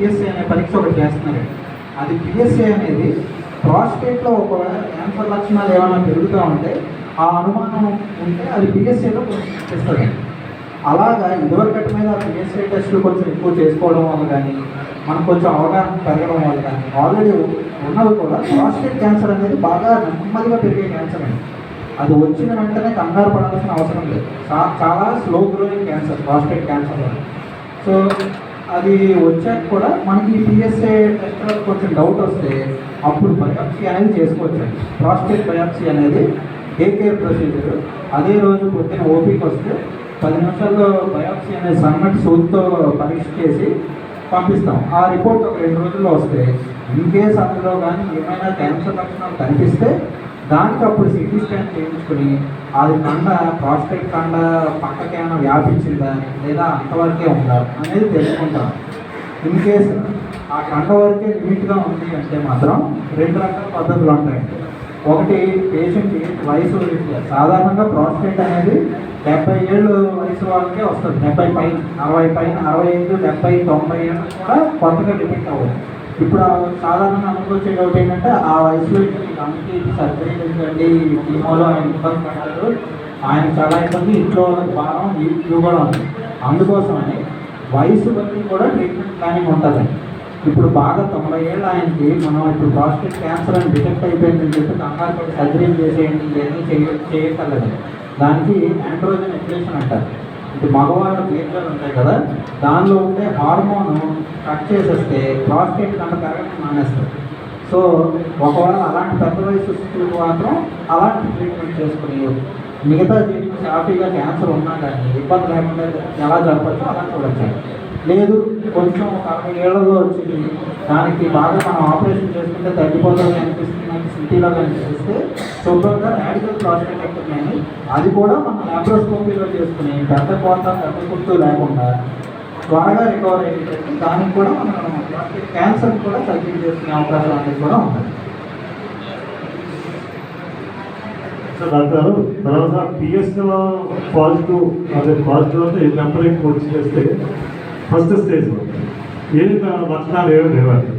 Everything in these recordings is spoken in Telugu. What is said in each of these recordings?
పిఎస్ఏ అనే పరీక్ష ఒకటి చేస్తున్నారు. అది పిఎస్ఏ అనేది ప్రాస్టేట్లో ఒకవేళ క్యాన్సర్ లక్షణాలు ఏమైనా పెరుగుతూ ఉంటే ఆ అనుమానం ఉంటే అది పిఎస్ఏలో కొంచెం ఇస్తుంది. అలాగా ఇదివరకటి మీద పిఎస్ఏ టెస్టులు కొంచెం ఎక్కువ చేసుకోవడం వల్ల కానీ మనకు కొంచెం అవగాహన పెరగడం వల్ల కానీ ఆల్రెడీ ఉన్నవి కూడా ప్రాస్టేట్ క్యాన్సర్ అనేది బాగా నెమ్మదిగా పెరిగే క్యాన్సర్ అండి. అది వచ్చిన వెంటనే కంగారు పడాల్సిన అవసరం లేదు. చాలా slow growing cancer prostate cancer. So అది వచ్చాక కూడా మనకి పిఎస్ఏ టెస్ట్లో కొంచెం డౌట్ వస్తే అప్పుడు బయాప్సీ అనేది చేసుకోవచ్చు. ప్రాస్టేట్ బయాప్సీ అనేది డే కేర్ ప్రొసీజర్. అదే రోజు పొద్దున్న ఓపీకి వస్తే 10 నిమిషాల్లో బయాప్సీ అనేది సన్నటి సూదితో పరీక్ష చేసి పంపిస్తాం. ఆ రిపోర్ట్ ఒక 2 రోజుల్లో వస్తే ఇన్ కేస్ అందులో కానీ ఏమైనా క్యాన్సర్ లక్షణాలు కనిపిస్తే దానికి అప్పుడు సిటీ స్కాన్ చేయించుకుని అది ప్రాస్టేట్ కండ పక్కకి ఏమైనా వ్యాపించిందా లేదా అంతవరకే ఉందా అనేది తెలుసుకుంటాం. ఇన్ కేస్ ఆ కండ వరకే లిమిట్గా ఉంది అంటే మాత్రం 2 రకాల పద్ధతులు ఉంటాయండి. ఒకటి పేషెంట్ వయసు రీత్యా సాధారణంగా ప్రాస్టేట్ అనేది 70 ఏళ్ళు వయసు వాళ్ళకే వస్తుంది. 70 పైన 60 పైన 65, 70, 90 ఏళ్ళు కూడా కొత్తగా డిపెండ్ అవ్వదు. ఇప్పుడు సాధారణంగా అనుకోవచ్చేది ఒకటి ఏంటంటే ఆ వయసులో అందుకే సర్జరీ ఎందుకండి కీమోలో ఆయన ఇబ్బంది పడ్డారు, ఆయన చాలా ఇబ్బంది, ఇంట్లో వాళ్ళకి భారం ఇవి కూడా ఉంది. అందుకోసమని వయసు బట్టి కూడా ట్రీట్మెంట్ ప్లానింగ్ ఉంటుందండి. ఇప్పుడు బాగా 90 ఏళ్ళు ఆయనకి మనం ఇప్పుడు ప్రాస్టేట్ క్యాన్సర్ అని డిటెక్ట్ అయిపోయిందని చెప్పి కంగారు సర్జరీ చేసేయండి ఇవన్నీ చేయక్కర్లేదు. దానికి ఆండ్రోజన్ ఎక్స్ప్రెషన్ అంటారు. ఇప్పుడు మగవాళ్ళ గేట్లను ఉంటాయి కదా, దానిలో ఉండే హార్మోన్ కట్ చేసేస్తే ప్రాస్టేట్ కంట పెరగడం మానేస్తుంది. సో ఒకవేళ అలాంటి పెద్ద వయసు మాత్రం అలాంటి ట్రీట్మెంట్ చేసుకుని మిగతా జీవితం హ్యాపీగా క్యాన్సర్ ఉన్నా కానీ ఇబ్బంది లేకుండా ఎలా జరపచ్చు అలా చూడొచ్చు. లేదు కొంచెం 60 ఏళ్లలో వచ్చింది దానికి బాగా మనం ఆపరేషన్ చేసుకుంటే తగ్గిపోతుంది అనిపిస్తుంది సిటీలో కనిపిస్తే శుభ్రంగా రాడికల్ ప్రాస్టేటెక్టమీ అని అది కూడా మనం లాప్రోస్కోపీలో చేసుకుని పెద్ద కోత పెద్ద కుర్తూ లేకుండా త్వరగా రికవర్ అయ్యేటట్టు దానికి కూడా మనం క్యాన్సర్ కూడా సర్జరీ చేసుకునే అవకాశం అనేది కూడా ఉంటుంది. డాక్టర్ తర్వాత పిఎస్లో పాజిటివ్ అంటే టెంపరేచర్ వచ్చి చేస్తే ఫస్ట్ స్టేజ్లో ఏది లక్షణాలు ఏమి లేవండి.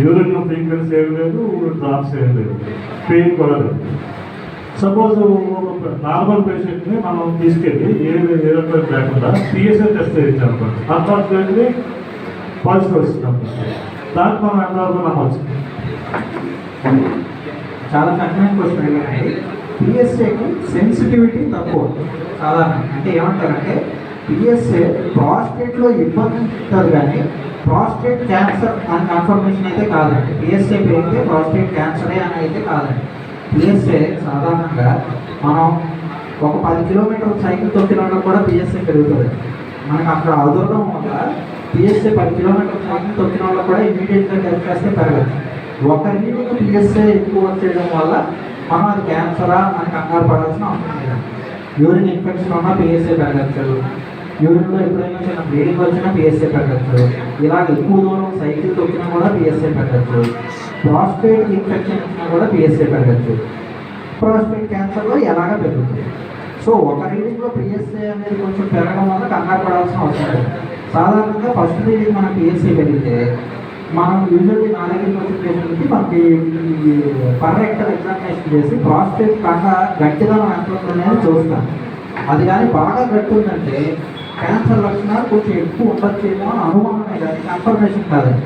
యూరిన్ ఫ్రీక్వెన్సీ ఏమి లేదు, డ్రాప్స్ ఏమి లేదు, పెయిన్ కూడా లేదు. సపోజ్ నార్మల్ పేషెంట్ని మనం తీసుకెళ్ళి ఏ రకం లేకుండా పిఎస్ఏ టెస్ట్ చేయించామనుకోండి, అన్ఫార్చునేట్లీ పాజిటివ్ వచ్చింది. దానికి మనం ఎంతవరకు నమ్మచ్చు? చాలా కఠినమైన క్వశ్చన్ అడిగారండి. పిఎస్ఏకి సెన్సిటివిటీ తక్కువ సాధారణ. అంటే ఏమంటారంటే పిఎస్ఏ ప్రాస్టేట్లో ఇబ్బంది ఉంటుంది కానీ ప్రాస్టేట్ క్యాన్సర్ అని కన్ఫర్మేషన్ అయితే కాదండి. పిఎస్ఏ పెరిగితే ప్రాస్టేట్ క్యాన్సరే అని అయితే కాదండి. పిఎస్ఏ సాధారణంగా మనం ఒక 10 కిలోమీటర్ల సైకిల్ తొక్కిన వాళ్ళకి కూడా పిఎస్ఏ పెరుగుతుంది. మనకు అక్కడ అదూరం వల్ల పిఎస్ఏ 10 కిలోమీటర్ల సైకిల్ తొక్కిన వాళ్ళకి కూడా ఇమీడియట్గా టెస్ట్ చేస్తే పెరగదు. ఒక రీడింగ్ పిఎస్ఏ ఎక్కువ వచ్చేయడం వల్ల మనం అది క్యాన్సరా అని కంగారు పడాల్సిన అవసరం లేదు. యూరిన్ ఇన్ఫెక్షన్ ఉన్నా పిఎస్ఏ పెరగచ్చు, యూరిన్లో ఎప్పుడైనా చిన్న బ్లీడింగ్ వచ్చినా పిఎస్ఏ పెరగచ్చు, ఇలాగ ఎక్కువ దూరం సైకిల్ తొక్కినా కూడా పిఎస్ఏ పెరగచ్చు, ప్రాస్టేట్ ఇన్ఫెక్షన్ వచ్చినా కూడా పిఎస్ఏ పెరగచ్చు, ప్రాస్టేట్ క్యాన్సర్లో ఎలాగ పెరుగుతుంది. సో ఒక రీడింగ్లో పిఎస్ఏ అనేది కొంచెం పెరగడం వల్ల కంగారు పడాల్సిన అవసరం లేదు. సాధారణంగా ఫస్ట్ రీడింగ్ మన పిఎస్ఏ పెరిగితే మనం యూజువల్లీ నా దగ్గరికి వచ్చిన పేషెంట్కి మనకి పర్రెక్టర్ ఎగ్జామినేషన్ చేసి ప్రాస్టేట్ కండ గట్టిదనం ఎంత ఉందనేది చూస్తాం. అది కానీ బాగా గట్టి ఉందంటే క్యాన్సర్ లక్షణాలు కొంచెం ఎక్కువ ఉండొచ్చేమో అని అనుమానమే కానీ కన్ఫర్మేషన్ కాదండి.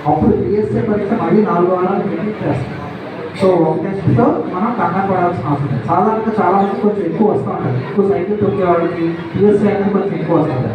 అప్పుడు పిఎస్ఏ పరీక్ష మళ్ళీ 4 వారాలు రిపీట్ చేస్తాం. సో ఒక టెస్ట్తో మనం కంగారు పడాల్సిన అవసరం లేదు. సాధారణంగా చాలామంది కొంచెం ఎక్కువ వస్తూ ఉంటుంది. ఎక్కువ సైకిల్ తొక్కే వాళ్ళకి పిఎస్ఏ అనేది కొంచెం ఎక్కువ వస్తుంది.